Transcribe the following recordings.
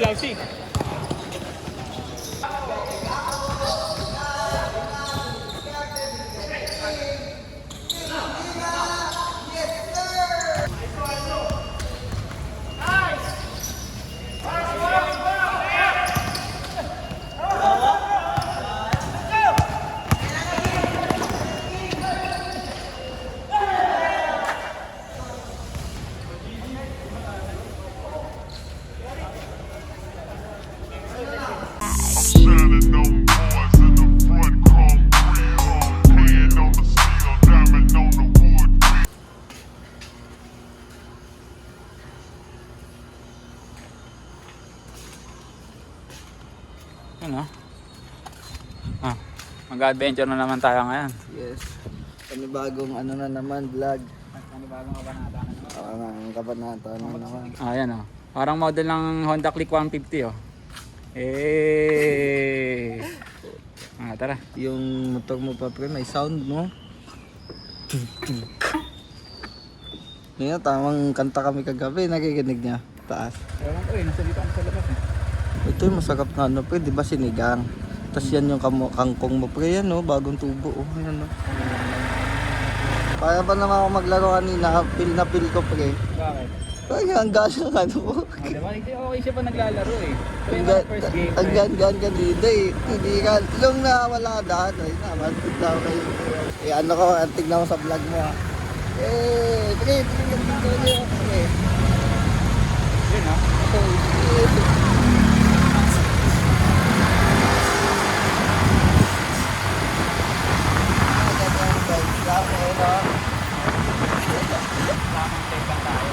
Lausi. Shining on boys in the front, chrome grill. Playing on the steel, diamond on the wood. Ano? Mag-adventure na naman tayo ngayon. Yes. Panibagong ano na naman, vlog. Panibagong kabanata na naman. Ang kabanata na naman. Ayan o. Parang model ng Honda Click 150 o. Eh. Tara. Yung motor mo pa pre, may sound mo. Ngayon, tamang kanta kami kagabi, nakikinig niya. Taas. Ewan ko eh, nasa dito ako sa labas eh. Ito yung masarap na ano pre, di ba sinigang? Tapos yan yung kangkong mo pre, yan no, bagong tubo. Oh, yan no. Kaya pa naman ako maglaro kanina, feel na feel ko pre. Bakit? Kaya ang gano'n ano mo. Diba? Okay siya pa naglalaro eh. Pero yung first game. Ang gan ka dito eh. Hindi ka, yung nawala daan ay naman. Tignan kayo. Eh ano ko, tignan ko sa vlog mo ha. Pre. Yun ha? Tamang take lang tayo.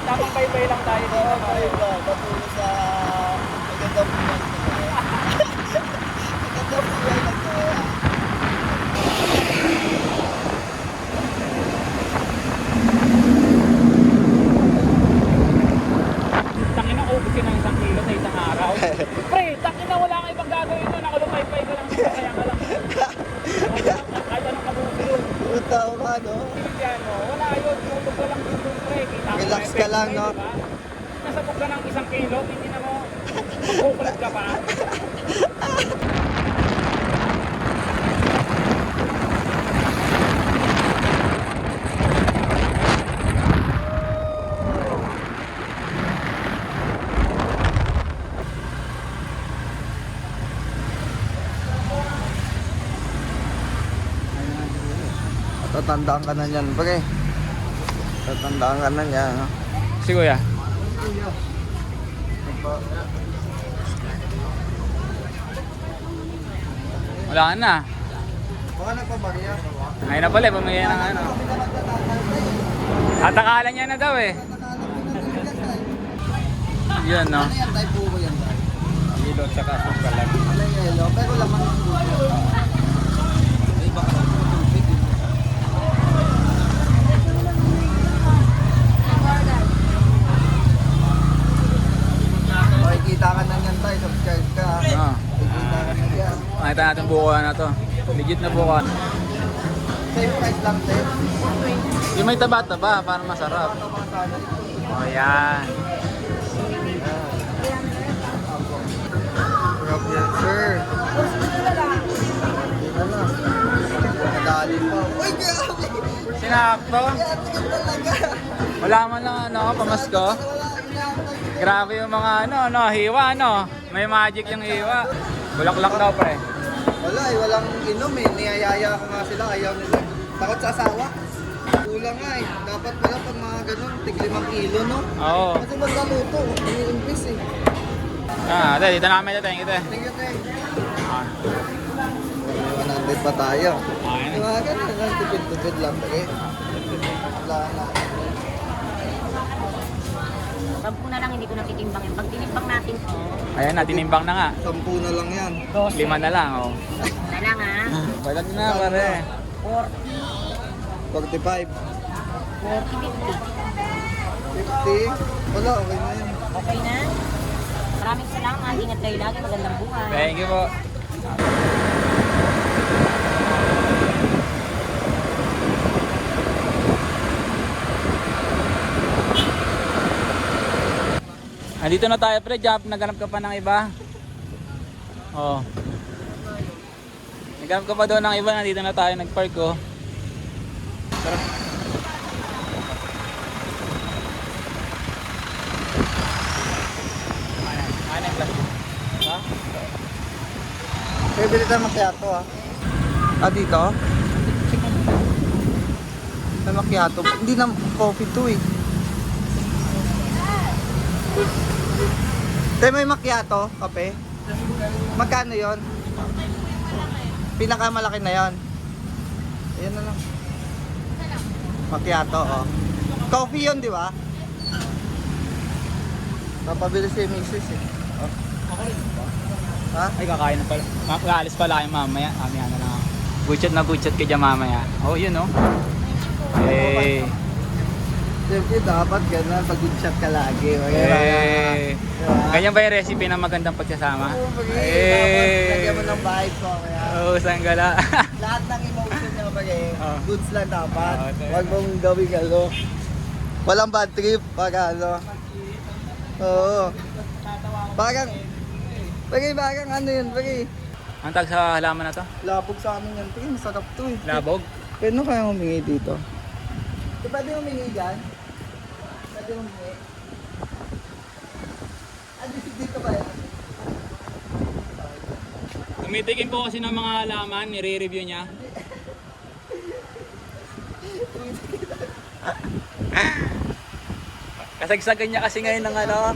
Tamang bye-bye lang tayo dito. Patulog sa magandang buwan. Magandang buwan na to. Tangin na, ubus yun ng 1 kilo sa isang araw. Pre, tangin na, wala kang ibang gagawin nun. Nakulupay-pay ka lang. Kaya ka lang. Kahit anong kabuti yun. Puta ko ka no? Yan, no? Wala yun. Tulog ka lang dito, pre. Kita mo Relax yung ka effect lang, mo, no? diba? Nasabog ka ng 1 kilo, hindi na mo magkukulat ka pa. Tatandaan ka na yan, pre. Tatandaan ka na yan. No? Si Kuya. Wala na. Baka nagpabariya. Ngayon na pala, pamigay ng ano. Atakalan niya na daw eh. Yun, no? Ano yan, tayo po yan tayo? Ilot sa kasukal lang. Ano yung yellow? Pero laman ng buko. Ay, baka tubig. Makikita ka na yan tayo, subscribe ka. Makikita ka na yan. Makita natin bukuhan na to. Legit na bukuhan. Same price lang, sir. Yung may taba-taba, para masarap. O yan. Sarap yan, sir. Ano? Madali pa. Uy, grabe! Sinakto. Tingnan talaga. Wala man lang ano, pamasko. Grabe yung mga ano, hiwa ano. May magic yung hiwa. Bulaklak daw pre. Wala eh, walang inom eh. Niyayaya ko nga sila, ayaw nila. Takot sa asawa. Kulang nga eh. Dapat pala pag mga ganun, tig 5 kilo, no? Oo. Kasi magkaluto, ini-impis eh. Dito namin ito. Thank you, te. Thank you, thank Ah. 100 pa tayo. Ayun. Mga ganun, tipid-tipid lang. Okay? Wala na. 10 na lang, hindi ko natitimbang yun. Pag tinimbang natin, Ayan na, tinimbang na nga. 10 na lang yan. 5 na lang, oh. na lang ha. Balag na, pare. 45. 40, 50. Wala, okay na yan. 50. Okay na? Maraming salamat. Ingat kayo lagi. Magandang buhay. Thank you po. Andito na tayo pre, Jump. Naghanap ka pa ng iba. Oh. Naghanap ka pa doon ng iba, nandito na tayo nagpark oh. Tara. Ano yung plastic? Ha? Kaya bili tayo macchiato ah. Ah, dito? May macchiato. Hindi na coffee to eh. Tayo may macchiato, kape. Magkano yon? Pinakamalaki na yon. Ayan na lang. Macchiato, oh. Coffee yon, di ba? Papabili si Mrs. eh. Oh. Ha? Ay, kakain na pala. Aalis pala kayo mamaya. Mamaya na lang. Butchat ka dyan mamaya. Oh, yun oh. Eh. Siyempre dapat gano'n, pag-good shot ka lagi. Eh. Ganyan ba yung recipe ng magandang pagsasama? Oo, dapat lagyan mo ng vibes mo. Oo, sanggala. Lahat ng emotion niya Oh. goods lang dapat. Oh, okay. Huwag mong gawing ano. Walang bad trip pag ano. Oo. Parang ano yun, bagay. Ang tag sa halaman na to? Labog sa amin yan, tingin, masarap to eh. Labog? Pwede kaya humingi dito? Pwede humingi dyan? Pwede humingi? Dito ba yan? Tumitikin po kasi ng mga halaman, nire-review niya. Kasagsagan niya kasi ngayon ng ano,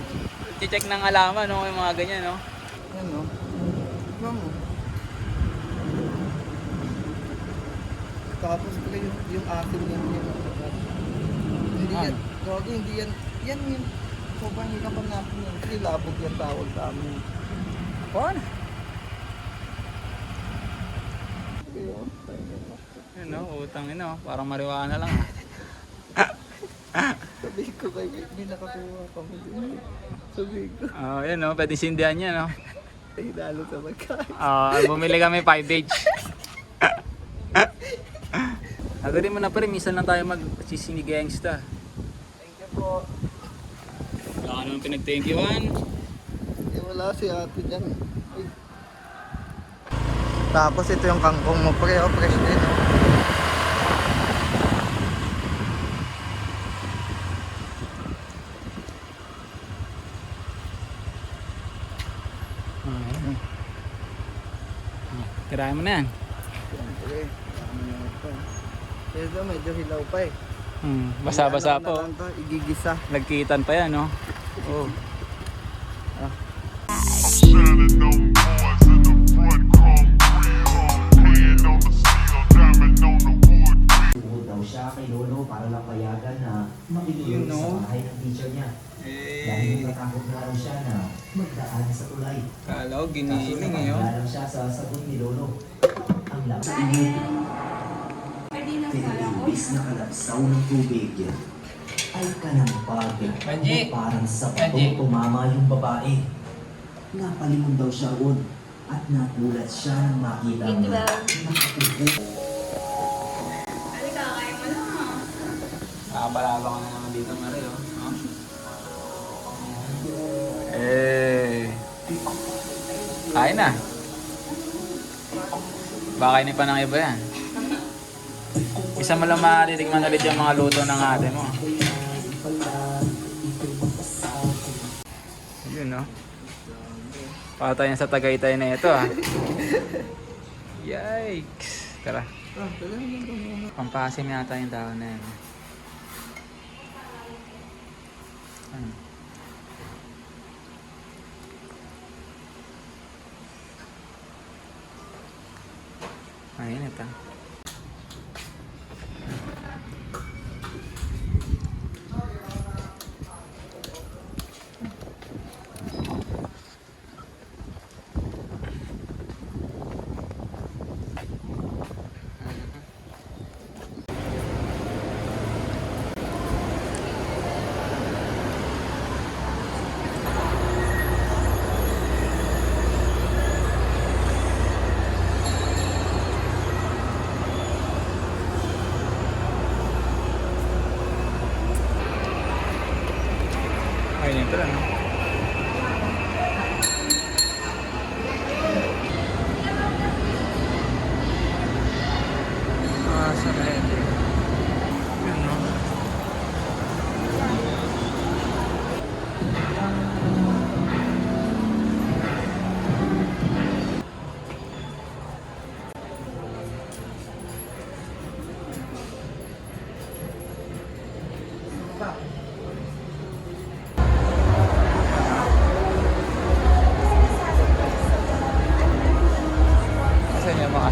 check ng halaman, no? Yung mga ganyan, no? Ano? Ano mo? Tapos pala yung akin yan. Hindi yan. Gago, hindi yan. Yan yung sobrang hirap ang natin yan. Kasi labog yan tawag sa amin. Paano? Yun, no? Utang yun, no? Parang marijuana lang. Sabi ko kayo, hindi nakakuha kami din. Sabi ko, Yun, no? Pwede sindihan niya, no? ay lalo sa magkain. Bumili kami 5 days. Agad mo na pa rin, minsan lang tayo mag-sisinigangsta. Thank you po. Wala ka naman pinag-thank you-an. Eh wala si ate dyan. Ay. Tapos ito yung kangkong mo pre, oh, fresh din oh. Kirahin mo na yan. Siyempre, ano na ito. Ito medyo hilaw pa eh. Basa-basa Ano po. na lang to, igigisa. Nagkitan pa yan, no? Oh. Shining on boys in the front, chrome green, playing on the steel, diamond on the wood. Tungkol daw siya kay Lolo para lang payagan na Yun, makikilala no? sa bahay ng teacher niya. Dahil natatakot na raw siya na magdaan sa tulay. Kala ko Kaso napanggalang siya sa sagot ni Lolo. Ang lakas sa inyo. Pero imbis na kalabsaw ng tubig, ay kanampag Benji! na parang sa Benji! patong tumama yung babae. Napalingon daw siya roon at nagulat siya nang makita na nakatubo. Nakabalaba ka na naman dito, Mari, oh. Eh. Kain na. Baka kainin pa ng iba yan. Isa mo lang matitikman ulit yung mga luto ng ate mo. Yun, no? Patay na sa Tagaytay na ito, ah. Yikes. Tara. Pampasim yata yung tao na yan. Ano? Mainit, ah.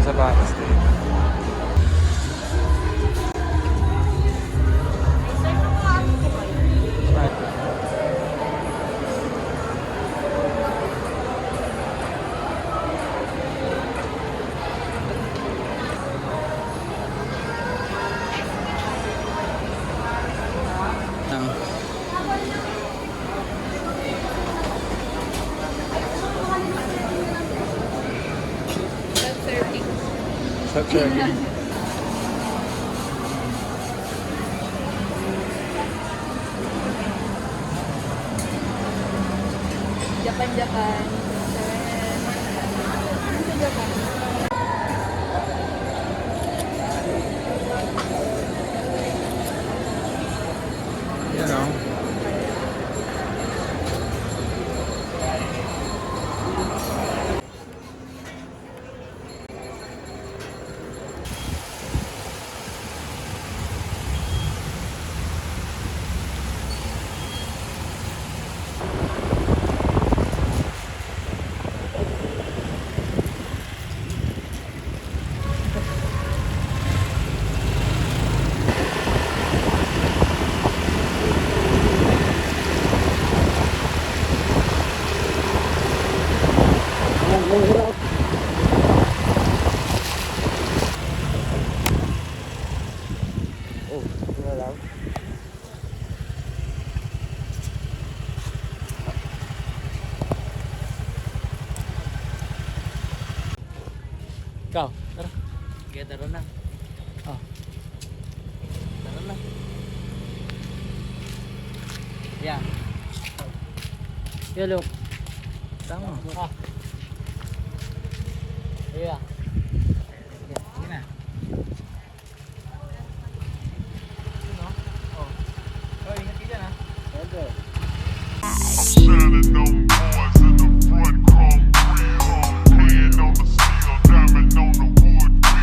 sapatos din. Self-serving. Japan. Japan. Yan o. Oh, wala lang. Ikaw, tara. Kaya tara na. Oh. Tara na. Yeah. Yellow. Tama. Ah. Yeah.